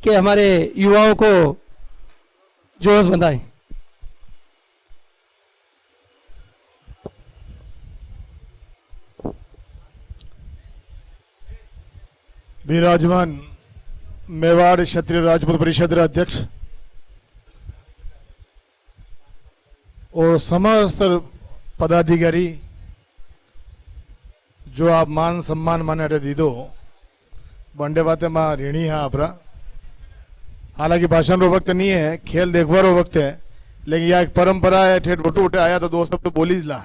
कि हमारे युवाओं को जोश बंधाएं। विराजमान मेवाड़ क्षत्रिय राजपूत परिषद अध्यक्ष और समस्त पदाधिकारी जो आप मान सम्मान माने दीदो बंडे बाते मां ऋणी है आपरा। हालांकि भाषण रो वक्त नहीं है, खेल देखवा रो वक्त है, लेकिन यह एक परंपरा है। ठेठ वोटू उठे आया तो दो शब्द तो बोली ला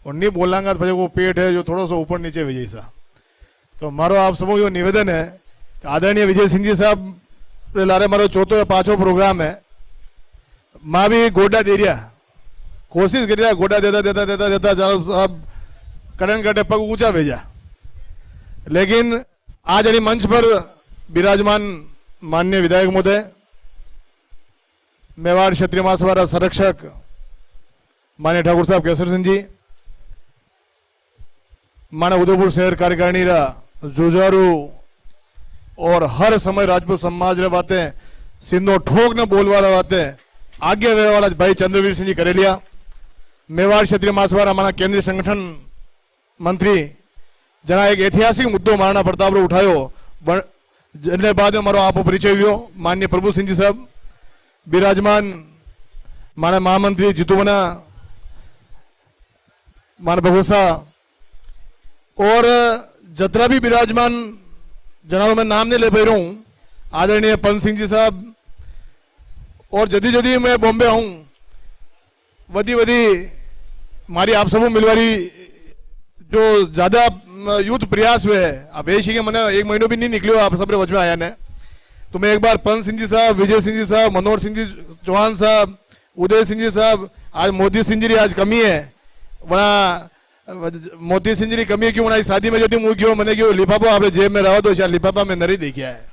और नहीं बोलांगा तो वो पेट है जो थोड़ा सा ऊपर नीचे विजय सा। तो मारो आप सबको यो निवेदन है, आदरणीय विजय सिंह जी साहब लारे मारो चौथो या पांचो प्रोग्राम है। मां भी गोडा दे रिया, कोशिश कर रहा गोडा देता देता देता देता साहब कड़न कटे पग ऊंचा भेजा, लेकिन आज यानी मंच पर विराजमान माननीय विधायक महोदय, मेवाड़ क्षत्रिय महासभा संरक्षक माननीय ठाकुर साहब केसर सिंह जी, माने उदयपुर शहर कार्यकारिणी रा जुझारू और हर समय राजपूत समाज रे बातें सिंधो ठोक ने बोल वाला बातें आगे वे वाला भाई चंद्रवीर सिंह जी करेलिया, मेवाड़ क्षत्रिय महासभा हमारा केंद्रीय संगठन मंत्री जना एक ऐतिहासिक मुद्दों महाराणा प्रताप रो उठायो, जने बाद में मारो आप परिचय हुयो माननीय प्रभु सिंह जी साहब, विराजमान माने महामंत्री जितुवना माने भगवसा और जतरा भी विराजमान जनाब मैं नाम नहीं ले पा रहा हूं, आदरणीय पंत सिंह जी साहब, और जदी जदी मैं बॉम्बे हूं वधी वधी मारी आप सबको मिलवारी जो ज्यादा यूथ प्रयास हुए है। अब ऐसी के मैंने एक महीनों भी नहीं निकलियो आप सब वच में आया ने, तो मैं एक बार पंत सिंह जी साहब, विजय सिंह जी साहब, मनोहर सिंह जी चौहान साहब, उदय सिंह जी साहब, आज मोदी सिंह जी आज कमी है वहाँ मोती सिंह जी कमी क्यों बनाई शादी में जो मुंह क्यों मैंने क्यों लिफाफा आपने जेब में रहा तो शायद लिफाफा में नरी देखा है,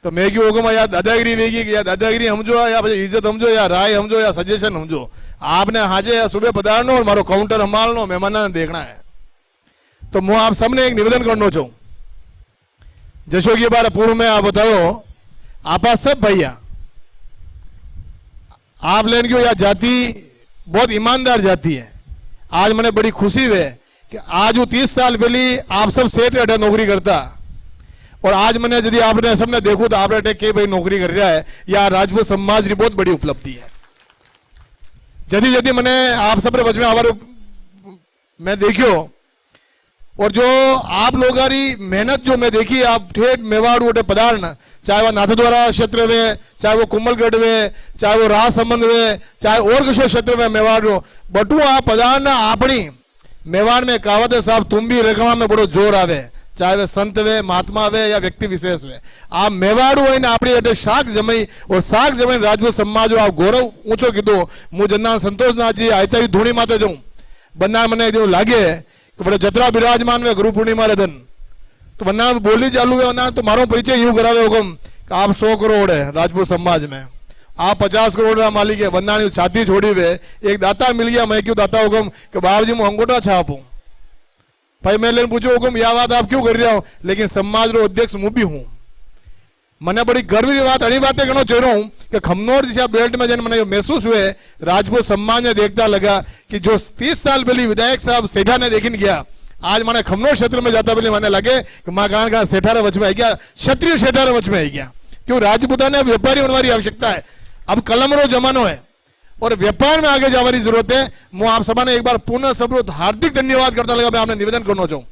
तो मैं क्यों होगा या दादागिरी देगी या दादागिरी समझो या इज्जत समझो या राय समझो या सजेशन समझो, आपने हाजे या सुबह पधारनो और मारो काउंटर संभालनो, मेहमान ने देखना है। तो मैं आप सबने एक निवेदन करना चाहूं, जशो की बार पूर्व में आप बताओ आप सब भैया आप लेन क्यों या जाति बहुत ईमानदार जाति है। आज मैंने बड़ी खुशी है कि आज वो 30 साल पहले आप सब सेठ अटे नौकरी करता और आज मैंने यदि आपने सबने देखो तो आप अटे के भाई नौकरी कर रहा है, या राजपूत समाज की बहुत बड़ी उपलब्धि है। जदी जदी मैंने आप सब बच में आवार मैं देखियो और जो आप लोगों की मेहनत जो मैं देखी, आप ठेठ मेवाड़ उठे पधारण, चाहे वह नाथद्वारा क्षेत्र में, चाहे वो कुंभलगढ़ में, चाहे वो राजसमंद में, चाहे और किसी क्षेत्र में मेवाड़ रो बटू आप पधारण अपनी मेवाड़ में कहावत है साहब तुम भी रखवा में बड़ो जोर आवे, चाहे वे संत वे, महात्मा वे या व्यक्ति विशेष वे, आप मेवाड़ू है ना अपनी अटे शाक जमाई और शाक जमाई राजपूत समाज आप गौरव ऊंचो कीधो। मु जन्ना संतोषनाथ जी आयता धूणी माते जाऊं बन्ना मैंने जो लागे बड़े जतरा विराजमान में गुरु पूर्णिमा रदन तो वरना बोली चालू है, वरना तो मारो परिचय यूं करावे हुकम कि आप 100 करोड़ है राजपूत समाज में, आप 50 करोड़ का मालिक है, वरना छाती छोड़ी हुए एक दाता मिल गया, मैं क्यों दाता हुकम कि बाबू जी मैं अंगूठा छापूं भाई मैं लेन पूछो हुकम यह बात आप क्यों कर रहे हो, लेकिन समाज रो अध्यक्ष मुँह भी हूं। मैंने बड़ी गर्व की बात अड़ी बातें कहना चाह रहा हूं कि खमनोर जैसा बेल्ट में जन मैंने महसूस हुए राजपूत समाज ने देखता लगा कि जो 30 साल पहले विधायक साहब सेठा ने देखने गया, आज मैंने खमनोर क्षेत्र में जाता पहले मैंने लगे कि माँ कहाँ सेठारे वच में आ गया, क्षत्रिय सेठारे वच में आ गया, क्यों राजपूता ने व्यापारी होने वाली आवश्यकता है। अब कलम रो जमानो है और व्यापार में आगे जाने की जरूरत है। मैं आप सभा ने एक बार पुनः सब हार्दिक धन्यवाद करता लगा। मैं आपने निवेदन करना चाहूं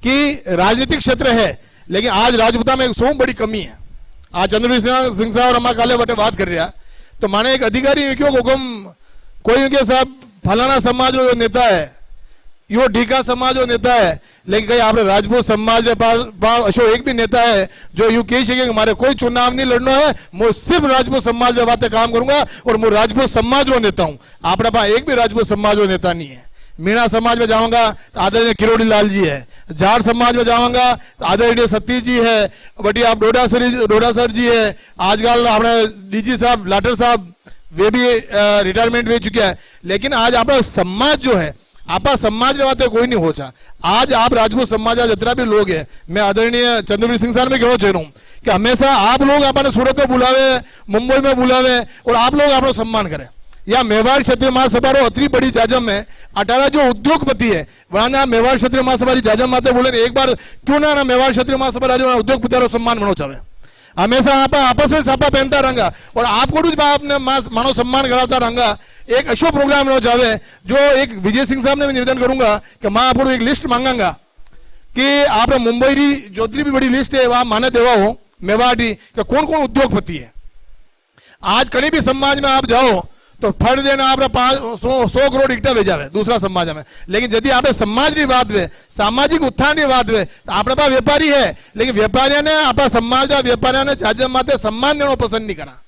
कि राजनीतिक क्षेत्र है, लेकिन आज राजपूता में एक सौ बड़ी कमी है। आज चंद्रवीर सिंह साहब और अम्मा काले बटे बात कर रहा तो माने एक अधिकारी क्यों हुक्म कोई उनके साहब फलाना समाज जो नेता है, यो ढीका समाज जो नेता है, लेकिन कहीं आपने राजपूत समाज के पास अशो एक भी नेता है जो यूं कही सके हमारे कोई चुनाव नहीं लड़ना है, मैं सिर्फ राजपूत समाज के बातें काम करूंगा और मैं राजपूत समाज रो नेता हूं। आपने पास एक भी राजपूत समाज रो नेता नहीं है। मीणा समाज में जाऊंगा तो आदरणीय किरोड़ी लाल जी है, झाड़ समाज में जाऊंगा तो आदरणीय सतीश जी है, बटी आप डोडा सर जी है, आजकल अपने डीजी साहब लाटर साहब वे भी रिटायरमेंट ले चुके हैं। लेकिन आज अपना समाज जो है आपा समाज वाते कोई नहीं हो छा। आज आप राजपूत समाज जितना भी लोग है, मैं आदरणीय चंद्रवीर सिंह साहब में कहना चाह रहा हूँ कि हमेशा आप लोग अपने सूरत में बुलावे, मुंबई में बुलावे और आप लोग अपना सम्मान करें। या मेवाड़ क्षेत्रीय महासभा रो अतरी बड़ी जाजम में 18 जो उद्योगपति है वहां मेवाड़ क्षेत्रीय महासभा की जाजम माते बोले एक बार क्यों ना मेवाड़ क्षेत्रीय महासभा उद्योगपति रो सम्मान मनो चाहे। हमेशा आप आपस में सापा पहनता रंगा और आपको आपने मानो सम्मान कराता रंगा। एक अशो प्रोग्राम नो चाहे जो एक विजय सिंह साहब ने मैं निवेदन करूंगा कि मैं आपको एक लिस्ट मांगांगा कि आप मुंबई की जोतरी भी बड़ी लिस्ट है वहां माने देवा हो मेवाड़ की कि कौन कौन उद्योगपति है। आज कहीं भी समाज में आप जाओ तो फट देना आप 100 करोड़ इकट्ठा भेजा है दूसरा समाज में, लेकिन यदि आप समाज की बात हुए, सामाजिक उत्थान की बात हुए तो अपने पास व्यापारी है, लेकिन व्यापारियों ने आप समाज व्यापारियों ने जाजम माते सम्मान देना पसंद नहीं करा।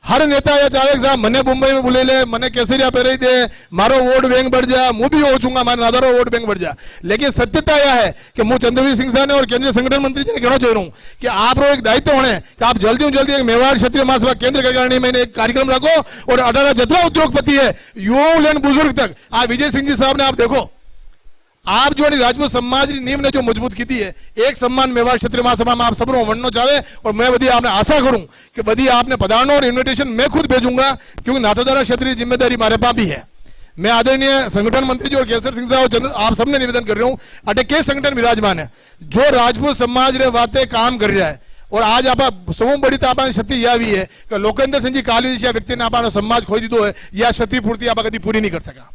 हर नेता या चाहे साहब मने मुंबई में बुले ले, मने केसरिया पे रही दे, मारो वोट बैंक बढ़ जा, मुंह भी हो चूंगा मारे नादारो वोट बैंक बढ़ जा। लेकिन सत्यता यह है कि मुझे चंद्रवीर सिंह साहब ने और केंद्रीय संगठन मंत्री जी ने कहना चाह रहा हूं कि आप रो एक दायित्व होने कि आप जल्दी जल्दी एक मेवाड़ क्षेत्रीय महासभा केंद्र करने में एक कार्यक्रम रखो और 18 जितना उद्योगपति है युवाओं लेन बुजुर्ग तक आप विजय सिंह जी साहब ने आप देखो, आप जो राजपूत समाज की नींव ने जो मजबूत की है, एक सम्मान मेवाड़ क्षेत्रीय महासभा में आप सब वंडनो चाहे और मैं बदी आपने आशा करूं कि बदी आपने पधारनो और इन्विटेशन मैं खुद भेजूंगा क्योंकि नाथद्वारा क्षेत्रीय जिम्मेदारी हमारे पास भी है। मैं आदरणीय संगठन मंत्री जी और केसर सिंह साहब आप सबने निवेदन कर रहा हूं अटे के संगठन विराजमान है जो राजपूत समाज रे वाते काम कर रहा है और आज आप समूह बड़ी तो क्षति यह भी है कि लोकेंद्र सिंह जी काली जैसे व्यक्ति ने आप समाज खोई दीदो है या क्षतिपूर्ति आप कभी पूरी नहीं कर सका।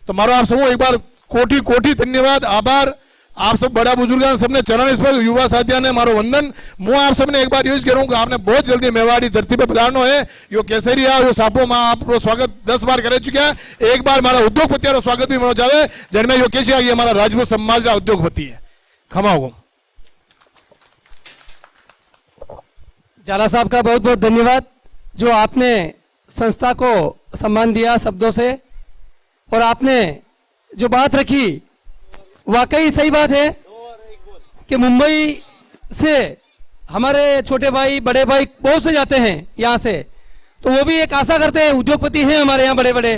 तो मारो आप समूह एक बार कोटि कोटि धन्यवाद आभार। आप सब बड़ा बुजुर्ग सबने चरण इस पर युवा साथिया ने मारो वंदन। मैं आप सबने एक बार यूज करूँ कि आपने बहुत जल्दी मेवाड़ी धरती पे पधारनो है। यो केसरिया यो सापो में आपको स्वागत 10 बार कर चुका है, एक बार हमारा उद्योगपति स्वागत भी मनो चाहे जिनमें यो कैसे ये हमारा राजपूत समाज का उद्योगपति है। खमाओ जाला साहब का बहुत बहुत धन्यवाद जो आपने संस्था को सम्मान दिया शब्दों से और आपने जो बात रखी वाकई सही बात है कि मुंबई से हमारे छोटे भाई बड़े भाई बहुत से जाते हैं यहाँ से, तो वो भी एक आशा करते हैं, उद्योगपति हैं हमारे यहाँ बड़े बड़े,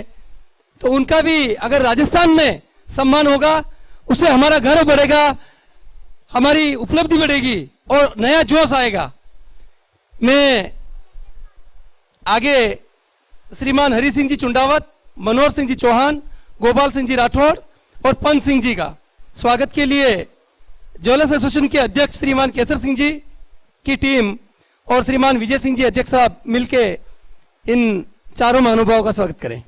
तो उनका भी अगर राजस्थान में सम्मान होगा उससे हमारा घर बढ़ेगा, हमारी उपलब्धि बढ़ेगी और नया जोश आएगा। मैं आगे श्रीमान हरि सिंह जी चुंडावत, मनोहर सिंह जी चौहान, गोपाल सिंह जी राठौड़ और पंत सिंह जी का स्वागत के लिए ज्वेलर्स एसोसिएशन के अध्यक्ष श्रीमान केसर सिंह जी की टीम और श्रीमान विजय सिंह जी अध्यक्ष साहब मिलके इन चारों महानुभावों का स्वागत करें।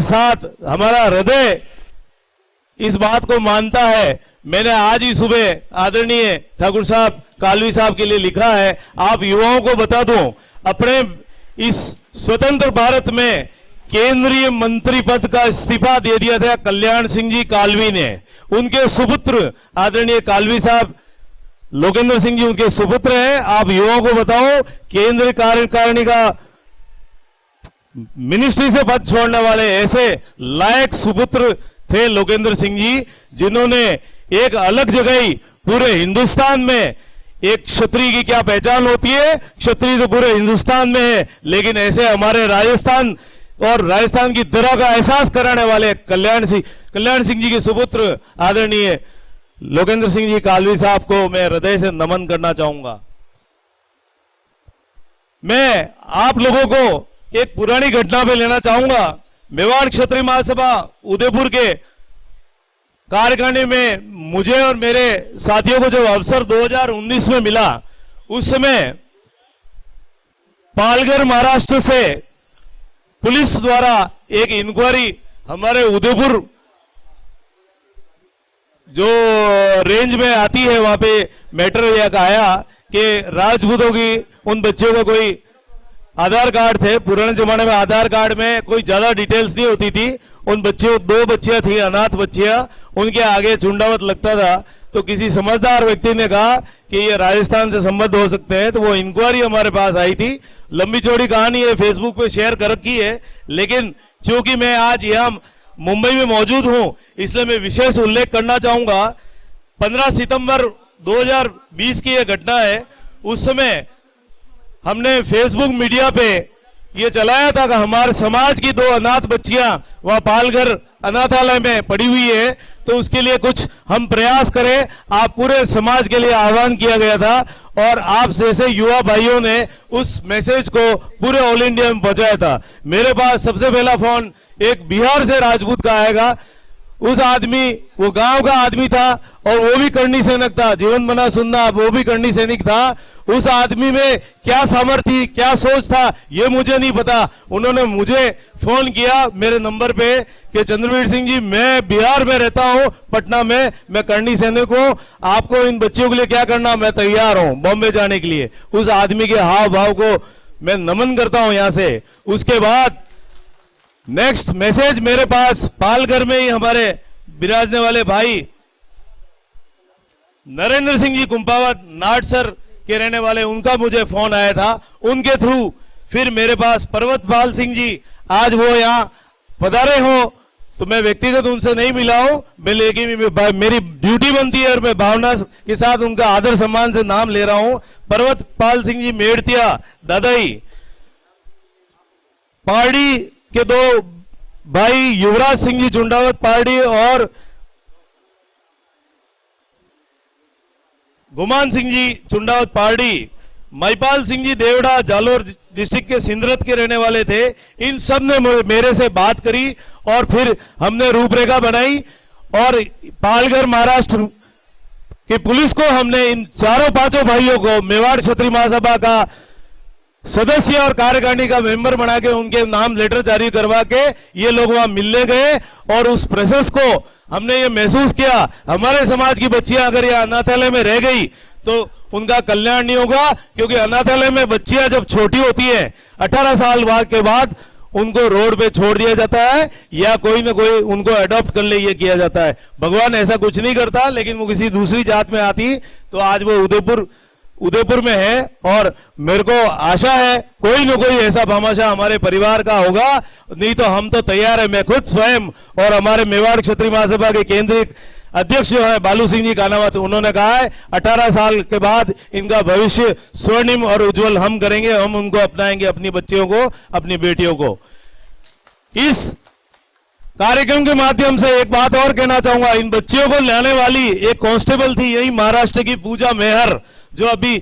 साथ हमारा हृदय इस बात को मानता है। मैंने आज ही सुबह आदरणीय ठाकुर साहब कालवी साहब के लिए लिखा है, आप युवाओं को बता दूं, अपने इस स्वतंत्र भारत में केंद्रीय मंत्री पद का इस्तीफा दे दिया था कल्याण सिंह जी कालवी ने। उनके सुपुत्र आदरणीय कालवी साहब लोकेंद्र सिंह जी उनके सुपुत्र हैं। आप युवाओं को बताओ, केंद्रीय कार्यकारिणी का मिनिस्ट्री से पद छोड़ने वाले ऐसे लायक सुपुत्र थे लोकेंद्र सिंह जी, जिन्होंने एक अलग जगह पूरे हिंदुस्तान में, एक क्षत्रिय की क्या पहचान होती है, क्षत्रिय तो पूरे हिंदुस्तान में है, लेकिन ऐसे हमारे राजस्थान और राजस्थान की तरह का एहसास कराने वाले कल्याण सिंह जी के सुपुत्र आदरणीय लोकेंद्र सिंह जी कालवी साहब को मैं हृदय से नमन करना चाहूंगा। मैं आप लोगों को एक पुरानी घटना पे लेना चाहूंगा। मेवाड़ क्षत्रिय महासभा उदयपुर के कार्यकारिणी में मुझे और मेरे साथियों को जब अवसर 2019 में मिला, उस समय पालघर महाराष्ट्र से पुलिस द्वारा एक इंक्वायरी हमारे उदयपुर जो रेंज में आती है वहां पे मैटर यह आया कि राजपूतों की उन बच्चों का कोई आधार कार्ड थे। पुराने जमाने में आधार कार्ड में कोई ज्यादा डिटेल्स नहीं होती थी। उन बच्चों, 2 बच्चियां थी अनाथ बच्चियां, उनके आगे झुंडावत लगता था। तो किसी समझदार व्यक्ति ने कहा कि ये राजस्थान से संबद्ध हो सकते हैं, तो वो इंक्वायरी हमारे पास आई थी। लंबी चौड़ी कहानी है, फेसबुक पे शेयर कर रखी है, लेकिन चूंकि मैं आज यहाँ मुंबई में मौजूद हूं, इसलिए मैं विशेष उल्लेख करना चाहूंगा। 15 सितंबर 2020 की यह घटना है। उस समय हमने फेसबुक मीडिया पे ये चलाया था कि हमारे समाज की 2 अनाथ बच्चियां वहां पालघर अनाथालय में पड़ी हुई है, तो उसके लिए कुछ हम प्रयास करें। आप पूरे समाज के लिए आह्वान किया गया था और आप जैसे युवा भाइयों ने उस मैसेज को पूरे ऑल इंडिया में पहुंचाया था। मेरे पास सबसे पहला फोन एक बिहार से राजपूत का आएगा। उस आदमी, वो गांव का आदमी था और वो भी करनी सैनिक था, जीवन बना सुनना, वो भी करनी सैनिक था। उस आदमी में क्या सामर्थ्य थी, क्या सोच था, ये मुझे नहीं पता। उन्होंने मुझे फोन किया मेरे नंबर पे कि चंद्रवीर सिंह जी, मैं बिहार में रहता हूं, पटना में, मैं करनी सैनिक हूं, आपको इन बच्चों के लिए क्या करना, मैं तैयार हूं बॉम्बे जाने के लिए। उस आदमी के हाव भाव को मैं नमन करता हूं यहां से। उसके बाद नेक्स्ट मैसेज मेरे पास पालघर में ही हमारे विराजने वाले भाई नरेंद्र सिंह जी कुंपावत नाटसर के रहने वाले, उनका मुझे फोन आया था। उनके थ्रू फिर मेरे पास पर्वतपाल सिंह जी, आज वो यहाँ पधारे हो, तो मैं व्यक्तिगत उनसे नहीं मिला हूं, मैं लेकिन मेरी ड्यूटी बनती है और मैं भावना के साथ उनका आदर सम्मान से नाम ले रहा हूं। पर्वतपाल सिंह जी मेड़तिया दादाई, पार्टी के 2 भाई युवराज सिंह जी चुंडावत पार्टी और गुमान सिंह जी चुंडावत पार्टी, महिपाल सिंह जी देवड़ा जालोर डिस्ट्रिक्ट के सिंदरत के रहने वाले थे। इन सब ने मेरे से बात करी और फिर हमने रूपरेखा बनाई और पालघर महाराष्ट्र की पुलिस को हमने इन 4-5 भाइयों को मेवाड़ क्षत्रिय महासभा का सदस्य और कार्यकारिणी का मेंबर बना के उनके नाम लेटर जारी करवा के ये लोग वहां मिलने गए और उस प्रोसेस को हमने ये महसूस किया, हमारे समाज की बच्चियां अगर ये अनाथालय में रह गई तो उनका कल्याण नहीं होगा, क्योंकि अनाथालय में बच्चियां जब छोटी होती हैं 18 साल के बाद उनको रोड पे छोड़ दिया जाता है या कोई ना कोई उनको अडॉप्ट कर ले, ये किया जाता है। भगवान ऐसा कुछ नहीं करता, लेकिन वो किसी दूसरी जात में आती तो आज वो उदयपुर में है। और मेरे को आशा है कोई न कोई ऐसा भामाशाह हमारे परिवार का होगा, नहीं तो हम तो तैयार है। मैं खुद स्वयं और हमारे मेवाड़ क्षत्रिय महासभा के केंद्रीय अध्यक्ष जो है बालू सिंह जी कानावत, उन्होंने कहा है 18 साल के बाद इनका भविष्य स्वर्णिम और उज्जवल हम करेंगे, हम उनको अपनाएंगे, अपनी बच्चियों को, अपनी बेटियों को। इस कार्यक्रम के माध्यम से एक बात और कहना चाहूंगा, इन बच्चियों को लाने वाली एक कांस्टेबल थी यही महाराष्ट्र की पूजा मेहर, जो अभी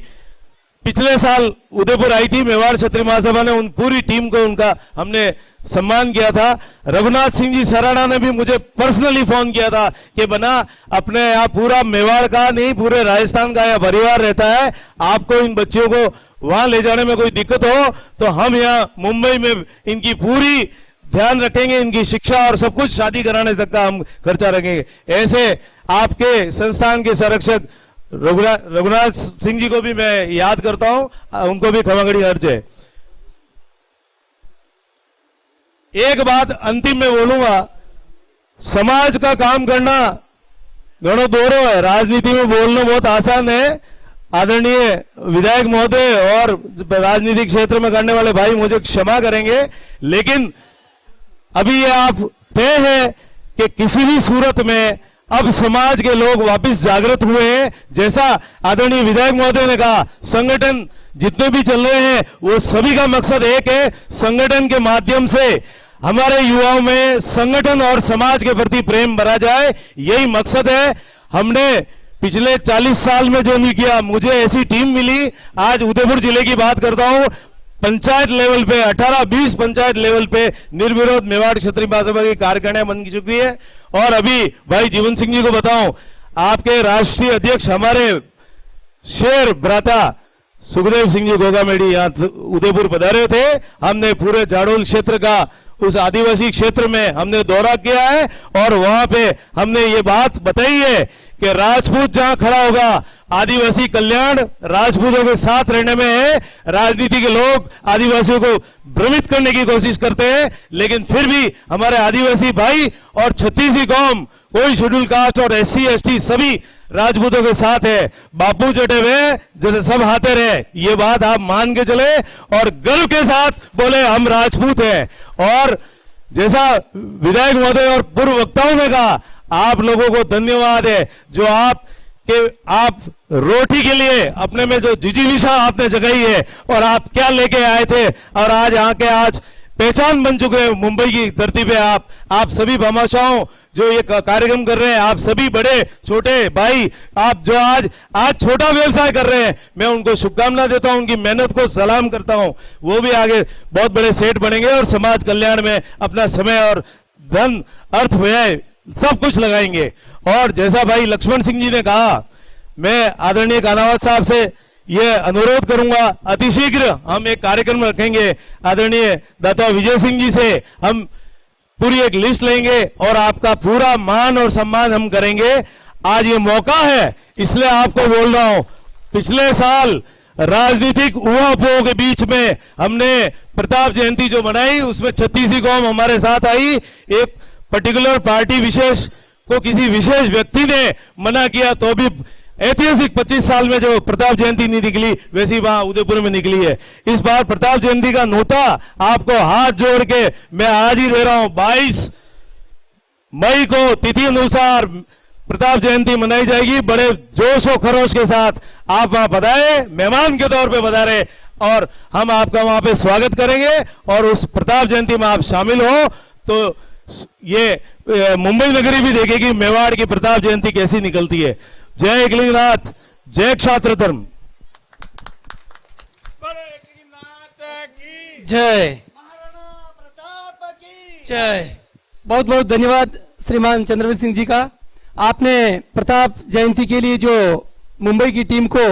पिछले साल उदयपुर आई थी। मेवाड़ क्षत्रिय महासभा ने उन पूरी टीम को उनका हमने सम्मान किया था। रघुनाथ सिंह जी सराणा ने भी मुझे पर्सनली फोन किया था कि बना अपने यहाँ पूरा मेवाड़ का नहीं पूरे राजस्थान का यहाँ परिवार रहता है, आपको इन बच्चियों को वहां ले जाने में कोई दिक्कत हो तो हम यहाँ मुंबई में इनकी पूरी ध्यान रखेंगे, इनकी शिक्षा और सब कुछ, शादी कराने तक का हम खर्चा रखेंगे। ऐसे आपके संस्थान के संरक्षक रघुनाथ सिंह जी को भी मैं याद करता हूं, उनको भी खमागड़ी अर्ज है। एक बात अंतिम में बोलूंगा, समाज का काम करना घणो दोहरो है, राजनीति में बोलना बहुत आसान है। आदरणीय विधायक महोदय और राजनीतिक क्षेत्र में करने वाले भाई मुझे क्षमा करेंगे, लेकिन अभी ये आप तय है कि किसी भी सूरत में अब समाज के लोग वापस जागृत हुए हैं। जैसा आदरणीय विधायक महोदय ने कहा, संगठन जितने भी चल रहे हैं वो सभी का मकसद एक है, संगठन के माध्यम से हमारे युवाओं में संगठन और समाज के प्रति प्रेम भरा जाए, यही मकसद है। हमने पिछले 40 साल में जो नहीं किया, मुझे ऐसी टीम मिली, आज उदयपुर जिले की बात करता हूं, पंचायत लेवल पे 18-20 पंचायत लेवल पे निर्विरोध मेवाड़ क्षत्रिय महासभा की कार्यकारिणी बन चुकी है। और अभी भाई जीवन सिंह जी को बताऊं, आपके राष्ट्रीय अध्यक्ष हमारे शेर भ्राता सुखदेव सिंह जी गोगामेडी यहाँ उदयपुर पधारे थे। हमने पूरे जाडोल क्षेत्र का, उस आदिवासी क्षेत्र में हमने दौरा किया है और वहां पे हमने ये बात बताई है कि राजपूत जहां खड़ा होगा, आदिवासी कल्याण राजपूतों के साथ रहने में है। राजनीति के लोग आदिवासियों को भ्रमित करने की कोशिश करते हैं, लेकिन फिर भी हमारे आदिवासी भाई और छत्तीसी कौम, कोई शेड्यूल कास्ट और SC ST सभी राजपूतों के साथ है। बापू चटे हुए जो सब हाथे रहे, ये बात आप मान के चले और गर्व के साथ बोले हम राजपूत हैं। और जैसा विधायक महोदय और पूर्व वक्ताओं ने कहा, आप लोगों को धन्यवाद है जो आप रोटी के लिए अपने में जो जिजीविषा आपने जगाई है और आप क्या लेके आए थे और आज यहाँ के आज पहचान बन चुके हैं मुंबई की धरती पे। आप सभी भामाशाहों जो ये कार्यक्रम कर रहे हैं, आप सभी बड़े छोटे भाई, आप जो आज छोटा व्यवसाय कर रहे हैं, मैं उनको शुभकामना देता हूं, उनकी मेहनत को सलाम करता हूं। वो भी आगे बहुत बड़े सेठ बनेंगे और समाज कल्याण में अपना समय और धन अर्थ व्यय सब कुछ लगाएंगे। और जैसा भाई लक्ष्मण सिंह जी ने कहा, मैं आदरणीय कानावत साहब से ये अनुरोध करूंगा, अतिशीघ्र हम एक कार्यक्रम रखेंगे। आदरणीय दाता विजय सिंह जी से हम पूरी एक लिस्ट लेंगे और आपका पूरा मान और सम्मान हम करेंगे। आज ये मौका है, इसलिए आपको बोल रहा हूं, पिछले साल राजनीतिक उहापोह के बीच में हमने प्रताप जयंती जो मनाई, उसमें छत्तीसी कौम हमारे साथ आई। एक पर्टिकुलर पार्टी विशेष को किसी विशेष व्यक्ति ने मना किया, तो भी ऐतिहासिक 25 साल में जो प्रताप जयंती नहीं निकली, वैसी वहां उदयपुर में निकली है। इस बार प्रताप जयंती का नोता आपको हाथ जोड़ के मैं आज ही दे रहा हूं। 22 मई को तिथि अनुसार प्रताप जयंती मनाई जाएगी। बड़े जोश और खरोश के साथ आप वहां पधारे, मेहमान के तौर पे पधारे और हम आपका वहां पे स्वागत करेंगे। और उस प्रताप जयंती में आप शामिल हो तो ये मुंबई नगरी भी देखेगी मेवाड़ की प्रताप जयंती कैसी निकलती है। जय एकलिंगनाथ, जय क्षात्र धर्म, जय जय। बहुत बहुत धन्यवाद श्रीमान चंद्रवीर सिंह जी का। आपने प्रताप जयंती के लिए जो मुंबई की टीम को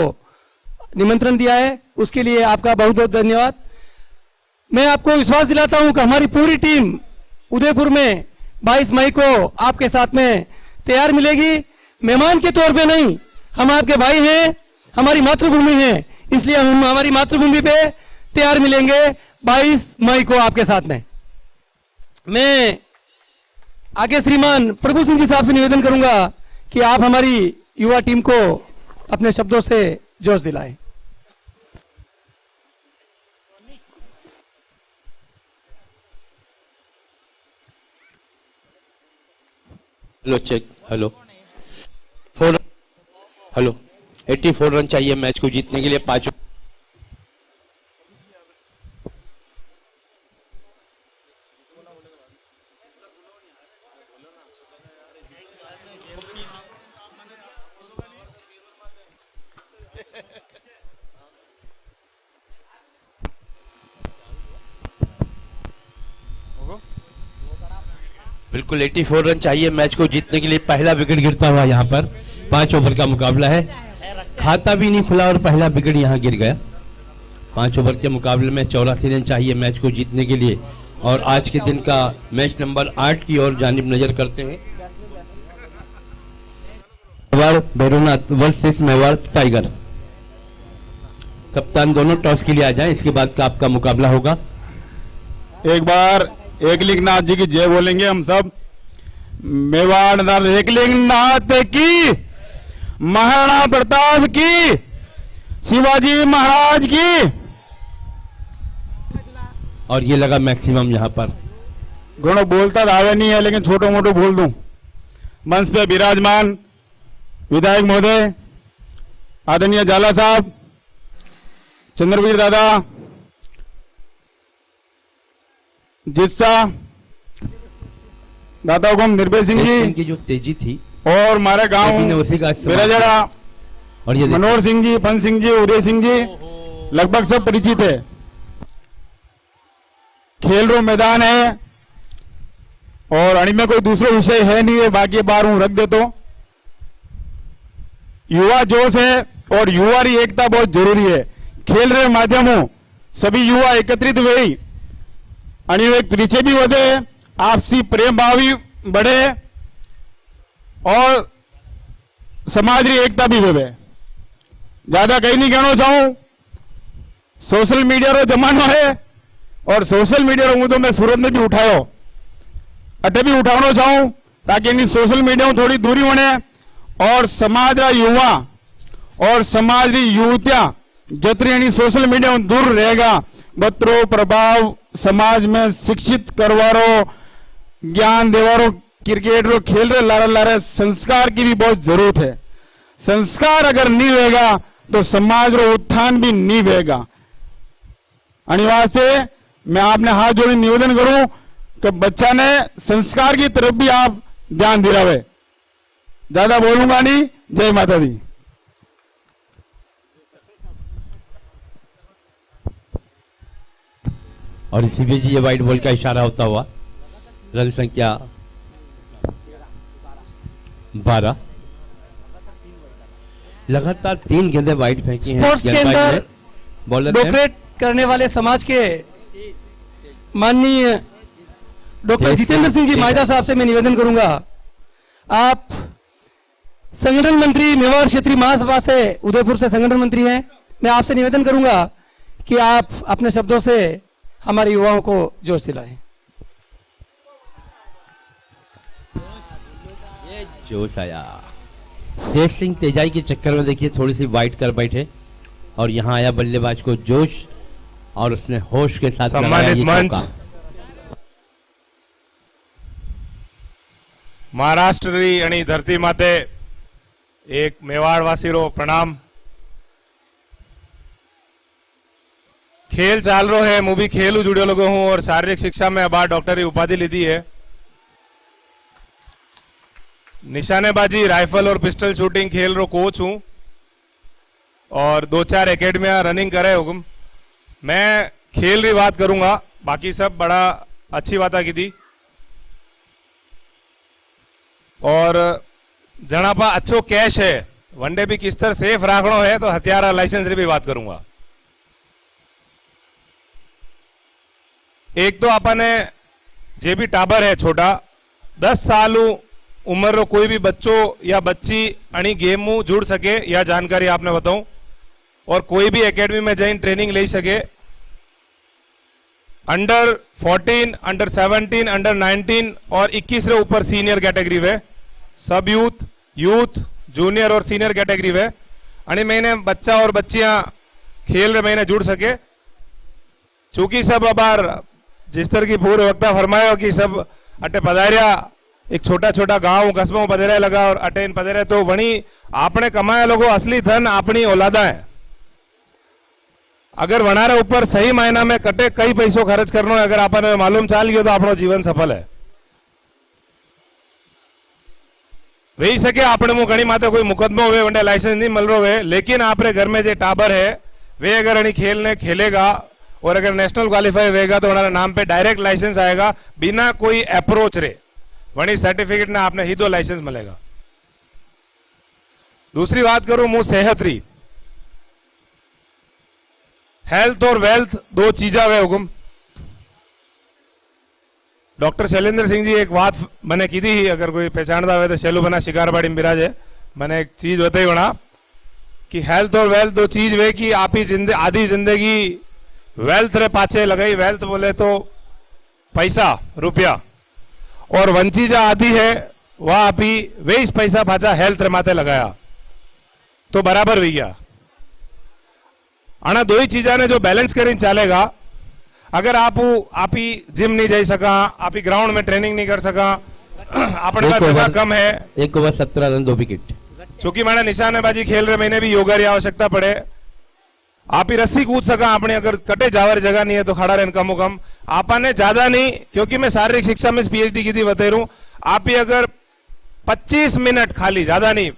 निमंत्रण दिया है, उसके लिए आपका बहुत बहुत धन्यवाद। मैं आपको विश्वास दिलाता हूं कि हमारी पूरी टीम उदयपुर में 22 मई को आपके साथ में तैयार मिलेगी। मेहमान के तौर पे नहीं, हम आपके भाई हैं, हमारी मातृभूमि है, इसलिए हम हमारी मातृभूमि पे तैयार मिलेंगे 22 मई को आपके साथ में। मैं आगे श्रीमान प्रभु सिंह जी साहब से निवेदन करूंगा कि आप हमारी युवा टीम को अपने शब्दों से जोश दिलाएं। हेलो चेक, हेलो 84 रन चाहिए मैच को जीतने के लिए। 5 बिल्कुल 84 रन चाहिए मैच को जीतने के लिए। पहला विकेट गिरता हुआ यहाँ पर 5 ओवर का मुकाबला है, खाता भी नहीं खुला और पहला विकेट यहाँ गिर गया। 5 ओवर के मुकाबले में 84 रन चाहिए मैच को जीतने के लिए। और आज के दिन का मैच नंबर 8 की ओर जानिब नजर करते हैं। Mewar Bhairavnath versus Mewar tiger. कप्तान दोनों टॉस के लिए आ जाएं, इसके बाद का आपका मुकाबला होगा। एक बार एकलिंगनाथ जी की जय बोलेंगे हम सब। मेवाड़ एकलिंगनाथ की, महाराणा प्रताप की, शिवाजी महाराज की। और ये लगा मैक्सिमम यहाँ पर। घणो बोलता तो आवे नहीं है, लेकिन छोटो मोटो बोल दूं। मंच पे विराजमान विधायक महोदय आदरणीय जाला साहब, चंद्रवीर दादा, जित्सा दादा हुकुम निर्भय सिंह जी इनकी जो तेजी थी और हमारे गांव सभी ने उसी का इस्तेमाल मेरा जड़ा और ये मनोहर सिंह जी, फन सिंह जी, उदय सिंह जी लगभग सब परिचित है। खेल रो मैदान है और अणी में कोई दूसरा विषय है नहीं है, बाकी बार हूं रख देतो। युवा जोश है और युवा की एकता बहुत जरूरी है। खेल रे माध्यमों सभी युवा एकत्रित हुए अणी एक परिचय भी વધે, आपसी प्रेम भाव भी बढ़े और समाज री एकता भी बढ़े। ज्यादा कहीं नहीं कहना चाहूं, सोशल मीडिया रो जमानो है और सोशल मीडिया रो मुद्दो मैं सूरत में भी उठायो, अटे भी उठाना चाहूं ताकि इनकी सोशल मीडिया में थोड़ी दूरी बने और समाज रा युवा और समाज री युवतियां जतरी एनी सोशल मीडिया में दूर रहेगा, बतरो प्रभाव समाज में शिक्षित करवारो, ज्ञान देवारो, क्रिकेट रो खेल रे लारे लारे संस्कार की भी बहुत जरूरत है। संस्कार अगर नहीं रहेगा तो समाज रो उत्थान भी नहीं रहेगा। अनिवार्य से मैं आपने हाथ जोड़ी निवेदन करूं कि बच्चा ने संस्कार की तरफ भी आप ध्यान दिलावे। ज्यादा बोलूंगा नहीं। जय माता दी। और इसी बीच ये वाइट बॉल का इशारा होता हुआ रन संख्या 12। लगातार 3 गेंदें वाइट फेंकी हैं स्पोर्ट्स के गेंदबाज अंदर ने। बॉलर ने डोक्रेट करने वाले समाज के माननीय डॉक्टर देश जितेंद्र के- सिंह जी देश- मायदा साहब से मैं निवेदन करूंगा, आप संगठन मंत्री मेवाड़ क्षेत्रीय महासभा से उदयपुर से संगठन मंत्री हैं, मैं आपसे निवेदन करूंगा कि आप अपने शब्दों से हमारे युवाओं को जोश दिलाएं। जोश आया। तेज सिंह तेजाई के चक्कर में देखिए थोड़ी सी वाइट कर बैठे और यहाँ आया बल्लेबाज को जोश और उसने होश के साथ लगाया सम्मानित ये मंच, चौका। महाराष्ट्र री अणी धरती माते एक मेवाड़वासी रो प्रणाम। खेल चाल रो है, मुझे भी खेल जुड़े लोगो हूं और शारीरिक शिक्षा में अबार डॉक्टरी उपाधि लीधी है। निशानेबाजी, राइफल और पिस्टल शूटिंग खेल रो कोच हूं और 2-4 एकेडमियां रनिंग करे हुकुम। मैं खेल री बात करूंगा, बाकी सब बड़ा अच्छी बात की थी और जना पा अच्छो कैश है, वनडे भी किस तरह सेफ राखनो है तो हथियारा लाइसेंस री भी बात करूंगा। एक तो अपने जे भी टाबर है छोटा 10 साल उम्र रो कोई भी बच्चों या बच्ची अणी गेम में जुड़ सके या जानकारी आपने बताऊं और कोई भी एकेडमी में जाइन ट्रेनिंग ले सके। अंडर 14, अंडर 17, अंडर 19 और 21 रे ऊपर सीनियर कैटेगरी वे, सब यूथ, यूथ, जूनियर और सीनियर कैटेगरी वे अणी मैंने बच्चा और बच्चियां खेल रे मैंने जुड़ सके। चूंकि सब अबार जिस तरह की पूर्व वक्ता फरमायो कि सब अटे पधारिया, एक छोटा छोटा गांव कस्बों में पधेरा लगा और अटेन पधेरे तो वणी आपने कमाया लोगों असली धन अपनी औलादा है। अगर वनारे ऊपर सही मायना में कटे कई पैसों खर्च करनो है, अगर आपने मालूम चाल गयो तो आपनो जीवन सफल है। वही सके आपने मु घणी माते कोई मुकदमो हुए वंडे लाइसेंस नहीं मिल रहा है, लेकिन आपरे घर में जो टाबर है वे अगर अणी खेल ने खेलेगा और अगर नेशनल क्वालिफाई होगा तो उन्होंने नाम पे डायरेक्ट लाइसेंस आएगा बिना कोई अप्रोच रे, वही सर्टिफिकेट ना आपने ही दो लाइसेंस मिलेगा। दूसरी बात करूं मु सेहत री, हेल्थ और वेल्थ दो चीजा वे हुकुम। डॉक्टर शैलेंद्र सिंह जी एक बात मैंने की थी, अगर कोई पहचानता हुए तो शैलू बना शिकारबाड़ी में बिराजे। मैंने एक चीज होते ही बना कि हेल्थ और वेल्थ दो चीज वे कि आप ही आधी जिंदगी वेल्थ रे पाछे लगाई। वेल्थ बोले तो पैसा रुपया, और वंचीजा आधी है वह आप ही वे इस पैसा पाछा हेल्थ रे माथे लगाया तो बराबर हुई गया। आना दो ही चीजा ने जो बैलेंस करी चलेगा। अगर आप ही जिम नहीं जा सका, आप ही ग्राउंड में ट्रेनिंग नहीं कर सका, अपने पास जगह कम है, 1 ओवर 17 रन 2 विकेट। चूंकि मैंने निशानेबाजी खेल रहे महीने भी योगा की आवश्यकता पड़े, आप ही रस्सी कूद सका, अपने अगर कटे जावर जगह नहीं है तो खड़ा रहने कम कम आपने ज्यादा नहीं, क्योंकि मैं शारीरिक शिक्षा में पीएचडी की थी बतेरू। आप ही अगर 25 मिनट खाली, ज्यादा नहीं,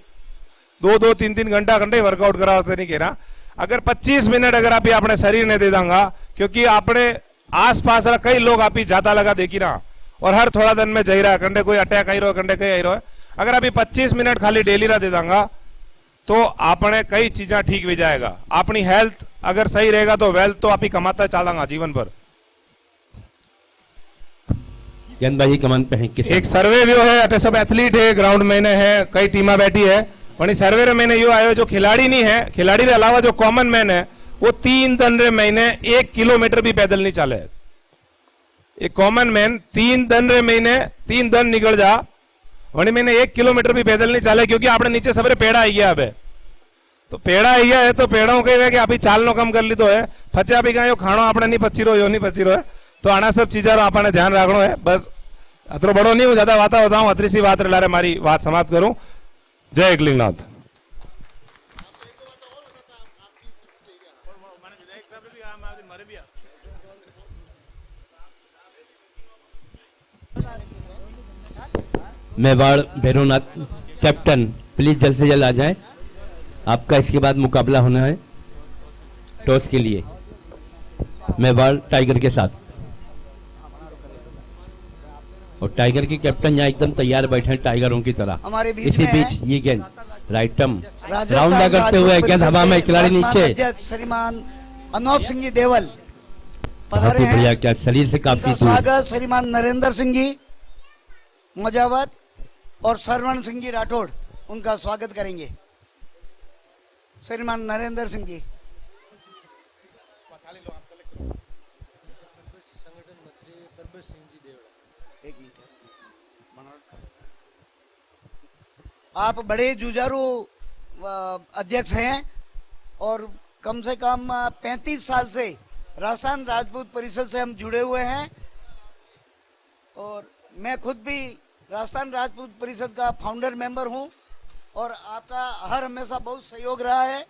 2-2 3-3 घंटा वर्कआउट करा नहीं कह रहा, अगर 25 मिनट अगर आप ही अपने शरीर ने दे देंगा, क्योंकि अपने आस पास कई लोग आप ही जाता लगा देखी रहा और हर थोड़ा दिन में जा रहा कंडे कोई अटैक आई रहा कंडे कहीं आई रहा। अगर अभी 25 मिनट खाली डेली रा दे देंगा तो आपने कई चीजें ठीक भी जाएगा। अपनी हेल्थ अगर सही रहेगा तो वेल्थ तो आप ही कमाता चलेगा जीवन भर। गेंदबाजी कमान पे है एक सर्वे भी है, अटे सब एथलीट है, ग्राउंड में है, कई टीमा बैठी है, पर सर्वे रे मैंने यो आयो जो खिलाड़ी नहीं है, खिलाड़ी के अलावा जो कॉमन मैन है वो 3 दिन रे महीने 1 किलोमीटर भी पैदल नहीं चाले। एक कॉमन मैन 3 दिन रे महीने 3 दिन निकल जा, वही महीने 1 किलोमीटर भी पैदल नहीं चाले, क्योंकि आपने नीचे सबरे पेड़ा आई गया। अब तो पेड़ा आई गया है तो पेड़ों कहे कि आप चालनो कम कर ली तो है, फचे आप कहीं खाणो आपने नहीं पची रो, यो नहीं पची रो है, तो आना सब चीजा आपने ध्यान रखना है। बस अतरो बड़ो नहीं हूं, ज्यादा वाता होता हूं, अतरी सी बात रे मारी बात समाप्त करूं। जय एकलिंगनाथ। मेवाड़ भैरवनाथ कैप्टन प्लीज जल्द से जल्द आ जाएं, आपका इसके बाद मुकाबला होना है टॉस के लिए मेवाड़ टाइगर के साथ। और टाइगर के कैप्टन यहाँ एकदम तैयार बैठे हैं टाइगरों की तरह। हमारे बीच इसी में बीच ये गेंद राइटम राजस्थान राउंडा करते हुए राजपूत गेंद हवा में, परिषद के खिलाड़ी नीचे। अध्यक्ष श्रीमान अनूप सिंह जी देवल बहुत पधारे ही बढ़िया, हैं। क्या शरीर से काफी उनका दूर। स्वागत श्रीमान नरेंद्र सिंह जी मजावत और सरवण सिंह जी राठौड़ उनका स्वागत करेंगे। श्रीमान नरेंद्र सिंह जी। आप बड़े जुझारू अध्यक्ष हैं और कम से कम 35 साल से राजस्थान राजपूत परिषद से हम जुड़े हुए हैं, और मैं खुद भी राजस्थान राजपूत परिषद का फाउंडर मेंबर हूं, और आपका हर हमेशा बहुत सहयोग रहा है।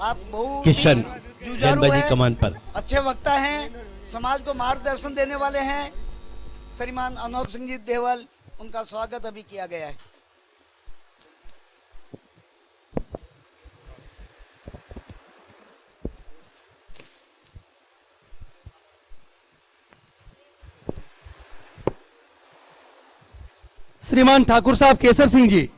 आप बहुत किशन जुझारू गेंदबाजी हैं, कमान पर। अच्छे वक्ता हैं, समाज को मार्गदर्शन देने वाले हैं। श्रीमान अनूप सिंह जी देवल, उनका स्वागत अभी किया गया है। श्रीमान ठाकुर साहब केसर सिंह जी।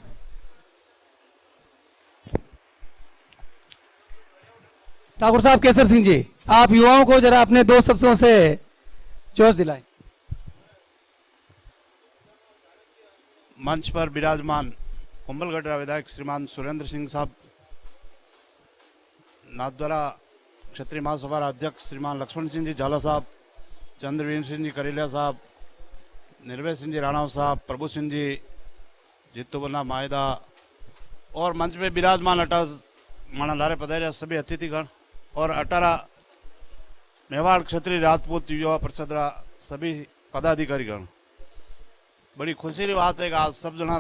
ठाकुर साहब केसर सिंह जी, आप युवाओं को जरा अपने 2 शब्दों से जोश दिलाएं। मंच पर विराजमान कुंभलगढ़ विधायक श्रीमान सुरेंद्र सिंह साहब, नाथद्वारा क्षत्रिय महासभा अध्यक्ष श्रीमान लक्ष्मण सिंह जी झाला साहब, चंद्रवीर सिंह जी करेलिया साहब, निर्भय सिंह जी राणा साहब, प्रभु सिंह जी, जीतू बन्ना मायदा और मंच में विराजमान अटल माना लारे पधारिया सभी अतिथिगण और अटारा मेवाड़ क्षत्रिय राजपूत युवा परिषद सभी पदाधिकारीगण, बड़ी खुशी की बात है कि आज सब जना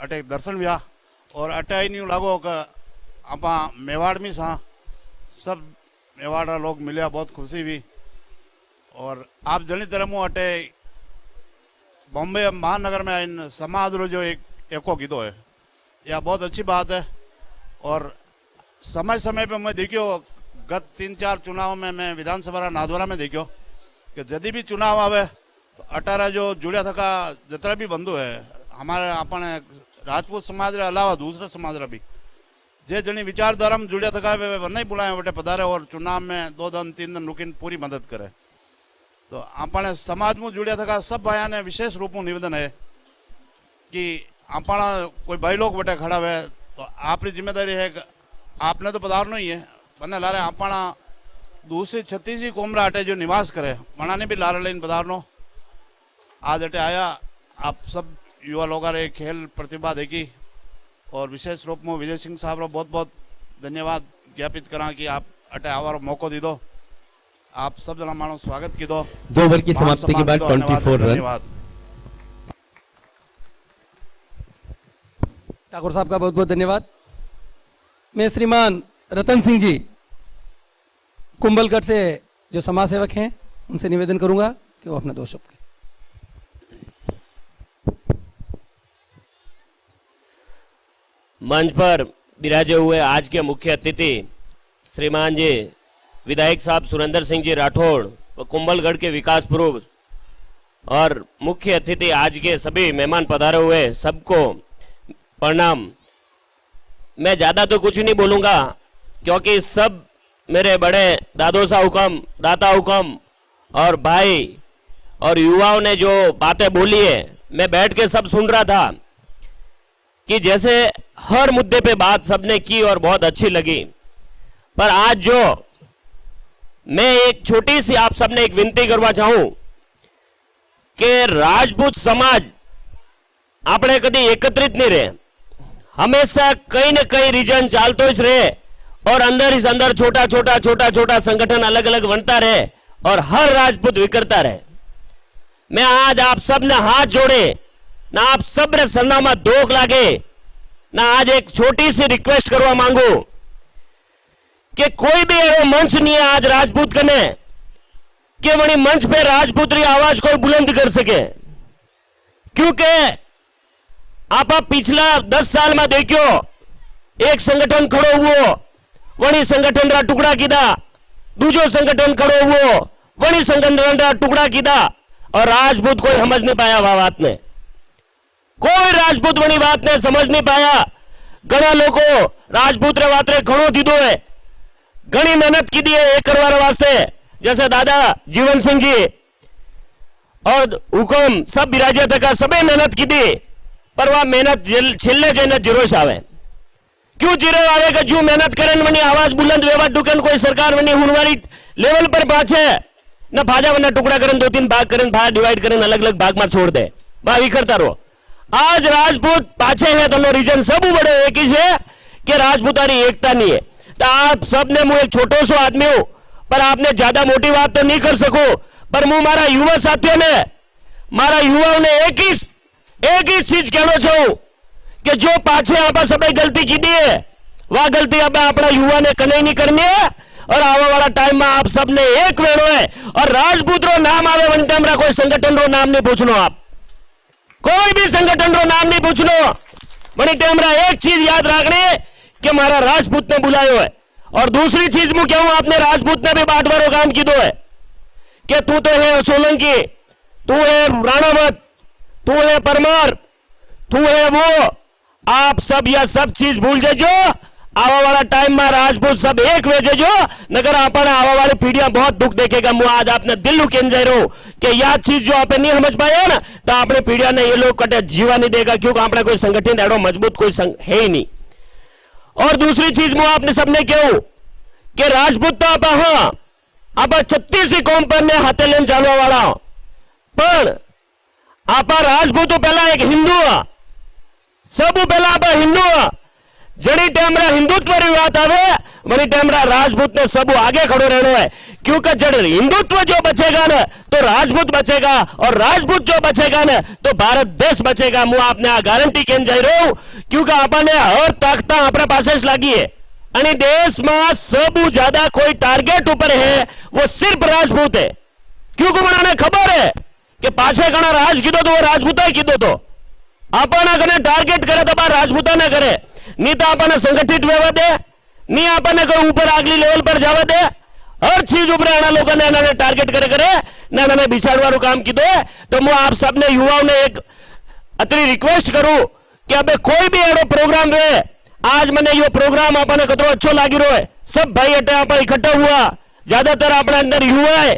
अटे दर्शन हुआ और अटे आई नहीं लागो कि आप मेवाड़ में सा सब मेवाड़ लोग मिले, बहुत खुशी हुई। और आप जनी तरह मुँह अटे बॉम्बे महानगर में इन समाज रो जो एको कीधो है, यह बहुत अच्छी बात है। और समय समय पे मैं देखियो गत 3-4 चुनाव में मैं विधानसभा नाथद्वारा में देखियो कि यदि भी चुनाव आवे तो अटारा जो जुड़िया थका जितना भी बंधु है हमारे अपने राजपूत समाज रे अलावा दूसरे समाज रा भी जे जनी विचारधारा में जुड़िया थका वे नहीं बुलाए बटे पधारे और चुनाव में 2 दिन 3 दिन रुकीन पूरी मदद करे। तो अपने समाज में जुड़िया थका सब भाया ने विशेष रूप में निवेदन है कि अपना कोई भाई लोग बटे खड़ा हुए तो आपकी जिम्मेदारी है कि आपने तो पधारना ही है बने लारे अपना दूसरी छत्तीसी कोमरा अटे जो निवास करे मना ने भी लारे लेन पधारनो। आज अटे आया आप सब युवा लोग खेल प्रतिभा देखी और विशेष रूप में विजय सिंह साहब रो बहुत बहुत धन्यवाद ज्ञापित करा कि आप अटे आवार मौको दी दो। आप सब जना मानो स्वागत की दो। 2 ओवर की समाप्ति के बाद 24 रन। धन्यवाद। ठाकुर साहब का बहुत बहुत धन्यवाद। मैं श्रीमान रतन सिंह जी कुंभलगढ़ से जो समाज सेवक हैं उनसे निवेदन करूंगा कि वो अपना 2 शब्द कहें। मंच पर विराजे हुए आज के मुख्य अतिथि श्रीमान जी विधायक साहब सुरेंद्र सिंह जी राठौड़ व कुंभलगढ़ के विकास पूर्व और मुख्य अतिथि आज के सभी मेहमान पधारे हुए सबको प्रणाम। मैं ज्यादा तो कुछ नहीं बोलूंगा क्योंकि सब मेरे बड़े दादोसा हुकम दाता हुकम और भाई और युवाओं ने जो बातें बोली है मैं बैठ के सब सुन रहा था कि जैसे हर मुद्दे पे बात सबने की और बहुत अच्छी लगी। पर आज जो मैं एक छोटी सी आप सबने एक विनती करवा चाहूं कि राजपूत समाज આપણે कदी एकत्रित नहीं रहे, हमेशा कहीं न कहीं रीजन चालतो ज रहे और अंदर ही अंदर छोटा छोटा संगठन अलग अलग बनता रहे और हर राजपूत विकरता रहे। मैं आज आप सब ने हाथ जोड़े ना आप सब ने सरनामा दोग लागे ना आज एक छोटी सी रिक्वेस्ट करवा मांगू कि कोई भी एवं मंच नहीं है आज राजपूत कने कि वही मंच पे राजपूत री आवाज कोई बुलंद कर सके, क्योंकि आप पिछला 10 साल में देखो एक संगठन खड़ो हुओ वही संगठन रा टुकड़ा कीधा, दूजो संगठन खड़ो हुओ वही संगठन रा टुकड़ा कीधा और राजपूत कोई समझ नहीं पाया वह बात ने, कोई राजपूत वही बात ने समझ नहीं पाया। घना लोग राजपूत रे बात रे घणो दीदो है, घनी मेहनत की दी है एक करवाने वास्ते, जैसे दादा जीवन सिंह जी और हुकुम सब विराजे तक सबे मेहनत की दी, पर वह मेहनत छिल्ले जैने जिरोश आवे। क्यों जीरो आवे कि जो मेहनत करन वनी आवाज बुलंद वेवा दुकान कोई सरकार वनी हुनवारी लेवल पर पहुंचे न भाजा वना टुकड़ा करन 2-3 भाग करन भाग डिवाइड करन अलग अलग भाग में छोड़ दे भाई करता रहो। आज राजपूत पाछे है तो रीजन सब बड़े एक ही है कि राजपूतानी एकता नहीं है। तो आप सब ने मुझे एक छोटो सो आदमी हूं पर आपने ज्यादा मोटी बात तो नहीं कर सको, पर मुझे मारा युवा साथियों ने मारा युवाओं ने एक ही चीज कहना चाहूं कि जो पाछे आप सब गलती की दी है वह गलती अब अपना युवा ने कने नहीं करनी है और आने वाला टाइम में आप सब ने एक वेणो है और राजपूत रो नाम आवे वनते हमरा कोई संगठन रो नाम नहीं पूछनो, आप कोई भी संगठन रो नाम नहीं पूछनो, वनते हमरा एक चीज याद रखनी कि हमारा राजपूत ने बुलायो है। और दूसरी चीज मैं कहूं आपने राजपूत ने भी बांटवारो काम कीधो है कि तू तो है सोलंकी, तू है राणावत, तू है परमार, तू है वो, आप सब यह सब चीज भूल जाजो। आवा वाला टाइम में राजपूत सब एक वे जाजो, नगर अपन आवा वाली पीढ़ियां बहुत दुख देखेगा। मैं आज आपने दिल कहना जा रहा हूं कि यह चीज जो आप नहीं समझ पाया ना तो आपने पीढ़िया ने ये लोग कटे जीवा नहीं देगा, क्योंकि अपना कोई संगठन एडो मजबूत कोई है ही नहीं। और दूसरी चीज मैं आपने सबने कहूं कि राजपूत तो आप हाँ आप 36 कौम पर ने हाथे लेन चालवा वाला, पर आप राजपूत पहला एक हिंदू सब पहला आप हिंदू जड़ी टाइम हिंदुत्व की बात आवे वही टाइम राजपूत ने सब आगे खड़ो रहना है, क्योंकि जब हिंदुत्व जो बचेगा ना तो राजपूत बचेगा और राजपूत जो बचेगा ना तो भारत देश बचेगा। मैं आपने आ गारंटी कहने जा रहा हूं, क्योंकि आपने हर ताकत अपने पास लगी है અને દેશમાં સૌ જ્યાદા કોઈ ટાર્ગેટ ઉપર है वो सिर्फ राजपूत है, क्योंकि મને ખબર है कि पाछे घना राज कीधो तो वो राजपूता कीधो तो आपना कने टार्गेट करे तो बार राजपूता ने करे, नहीं तो आपने संगठित व्यवा दे, नहीं आपने कोई ऊपर आगली लेवल पर जावा दे, हर चीज ऊपर आना लोगों ने टार्गेट करे ना बिछाड़वारू काम कीधो। तो मैं आप सबने युवाओं ने एक अतरी रिक्वेस्ट करूं कि अब कोई भी एडो प्रोग्राम वे आज मैंने यो प्रोग्राम अपने कतरो अच्छो लागी रो है। सब भाई अटे आप इकट्ठा हुआ, ज्यादातर अपने अंदर युवा है।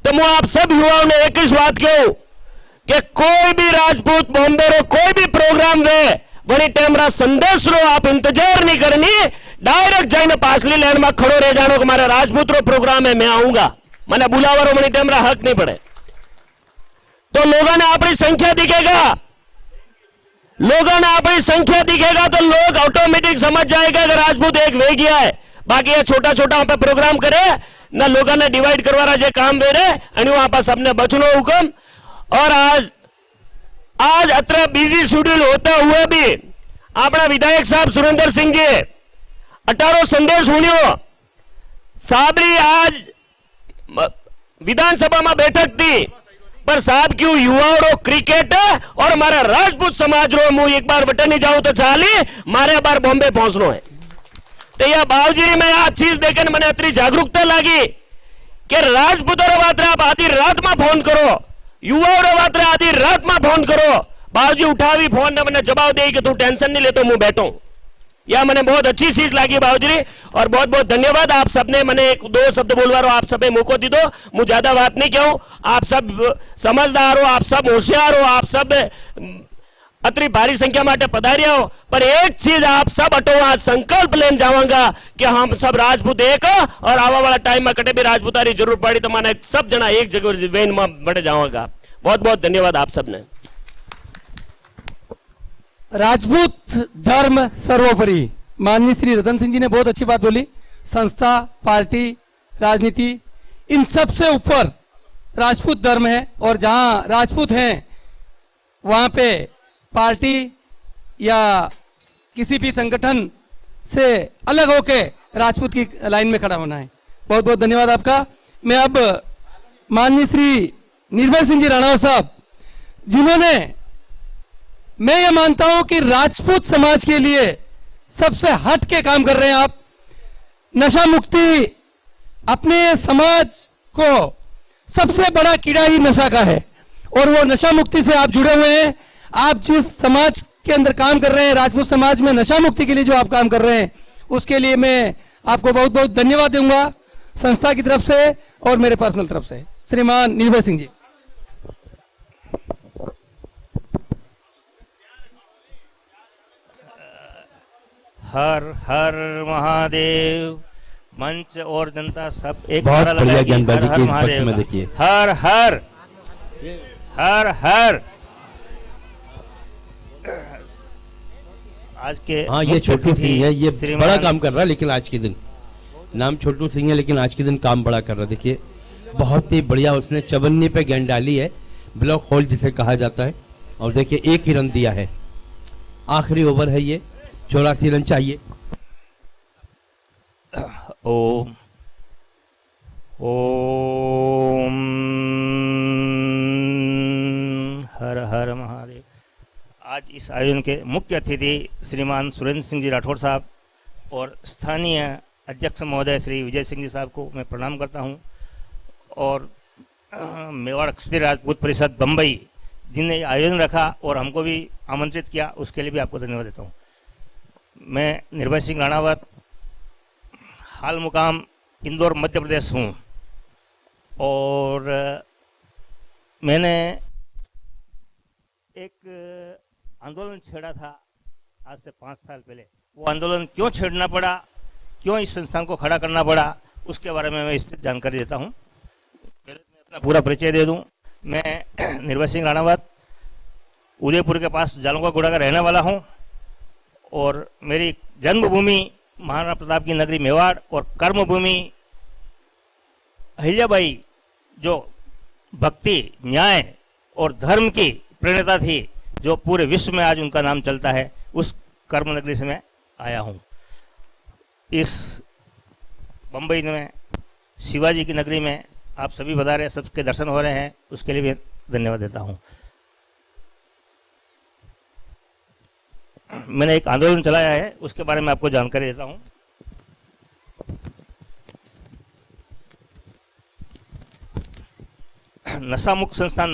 तो मैं आप सब युवाओं ने एक ही बात कहूं कि कोई भी राजपूत बॉम्बे रो कोई भी प्रोग्राम वे बड़ी टेमरा संदेश रो आप इंतजार नहीं करनी, डायरेक्ट जाइने पासली लाइन में खड़ो रह जानो कि मारा राजपूत रो प्रोग्राम है, मैं आऊंगा, मैंने बुलावा रो मनी टेमरा हक नहीं पड़े। तो लोगों ने अपनी संख्या दिखेगा, लोगों ने अपनी संख्या दिखेगा तो लोग ऑटोमेटिक समझ जाएगा कि राजपूत एक वे गया है। बाकी ये छोटा छोटा वहां पे प्रोग्राम करे ना, लोगों ने डिवाइड करवा जो काम दे रहे आणि वहां पर सबने बचनो हुक्म। और आज अത്ര बिजी शेड्यूल होता हुए भी अपना विधायक साहब सुरेंद्र सिंह जी अटारो संदेश सुनियो साबरी आज विधानसभा में बैठक थी, पर साहब क्यों युवाओं रो क्रिकेट और हमारा राजपूत समाज रो मुंह एक बार बटन नहीं जाऊं तो चाली मारे बार बॉम्बे पहुंचनो है। तो यह बावजी में आ चीज देखने मैंने इतनी जागरूकता लगी कि राजपूतों रो बात आप आधी रात में फोन करो, युवाओं रो बात आधी रात में फोन करो, बावजी उठावी फोन ने मैंने जवाब दे कि तू टेंशन नहीं लेतो मुंह बैठो। यह मैंने बहुत अच्छी चीज लगी बाबूजी, और बहुत बहुत धन्यवाद। आप सबने मैंने एक दो शब्द बोलवा रो, आप सबे मौको दी दो, मुझे ज्यादा बात नहीं कहूं। आप सब समझदार हो, आप सब होशियार हो, आप सब अतरी भारी संख्या में पधारिया हो, पर एक चीज आप सब अटो आज संकल्प लेन जावांगा कि हम सब राजपूत एक, और आवा वाला टाइम में कटे भी राजपूतारी जरूर पड़ी तो मैंने सब जना एक जगह वेन में बढ़ जावांगा। बहुत बहुत धन्यवाद आप सबने। राजपूत धर्म सर्वोपरि, माननीय श्री रतन सिंह जी ने बहुत अच्छी बात बोली। संस्था, पार्टी, राजनीति, इन सब से ऊपर राजपूत धर्म है, और जहां राजपूत हैं वहां पे पार्टी या किसी भी संगठन से अलग होके राजपूत की लाइन में खड़ा होना है। बहुत बहुत धन्यवाद आपका। मैं अब माननीय श्री निर्भय सिंह जी राणा साहब, जिन्होंने, मैं ये मानता हूं कि राजपूत समाज के लिए सबसे हट के काम कर रहे हैं आप। नशा मुक्ति, अपने समाज को सबसे बड़ा कीड़ा ही नशा का है, और वो नशा मुक्ति से आप जुड़े हुए हैं। आप जिस समाज के अंदर काम कर रहे हैं, राजपूत समाज में नशा मुक्ति के लिए जो आप काम कर रहे हैं, उसके लिए मैं आपको बहुत बहुत धन्यवाद दूंगा, संस्था की तरफ से और मेरे पर्सनल तरफ से। श्रीमान निर्भय सिंह जी। हर हर महादेव। मंच और जनता सब एक बहुत नारा बढ़िया लगाएगी, ज्ञानबाजी हर की हर इस पक्ष महादेव में का। देखिए। हर हर हर हर। आज के हाँ, ये मुख्य छोटू अतिथि सिंह है, ये श्रीमान- बड़ा काम कर रहा है, लेकिन आज के दिन नाम छोटू सिंह है, लेकिन आज के दिन काम बड़ा कर रहा है। देखिए बहुत ही बढ़िया उसने चवन्नी पे गेंद डाली है, ब्लॉक होल जिसे कहा जाता है, और देखिए एक ही रन दिया है। आखिरी ओवर है ये, 84 रन चाहिए। ओम ओम हर हर महादेव। आज इस आयोजन के मुख्य अतिथि श्रीमान सुरेंद्र सिंह जी राठौड़ साहब और स्थानीय अध्यक्ष महोदय श्री विजय सिंह जी साहब को मैं प्रणाम करता हूं, और मेवाड़ क्षत्रिय राजपूत परिषद बम्बई जिनने आयोजन रखा और हमको भी आमंत्रित किया, उसके लिए भी आपको धन्यवाद देता हूं। मैं निर्भय सिंह राणावत, हाल मुकाम इंदौर मध्य प्रदेश हूँ, और मैंने एक आंदोलन छेड़ा था आज से 5 साल पहले। वो आंदोलन क्यों छेड़ना पड़ा, क्यों इस संस्थान को खड़ा करना पड़ा, उसके बारे में मैं इस जानकारी देता हूँ। पहले मैं अपना पूरा परिचय दे दूँ। मैं निर्भय सिंह राणावत उदयपुर के पास जालंगा का रहने वाला हूँ, और मेरी जन्मभूमि महाराणा प्रताप की नगरी मेवाड़ और कर्मभूमि अहिल्याबाई, जो भक्ति, न्याय और धर्म की प्रेरणा थी, जो पूरे विश्व में आज उनका नाम चलता है, उस कर्म नगरी से मैं आया हूँ। इस बम्बई में शिवाजी की नगरी में आप सभी बता रहे, सबके दर्शन हो रहे हैं, उसके लिए भी धन्यवाद देता हूँ। मैंने एक आंदोलन चलाया है, उसके बारे में आपको जानकारी देता हूँ। नशा मुक्त संस्थान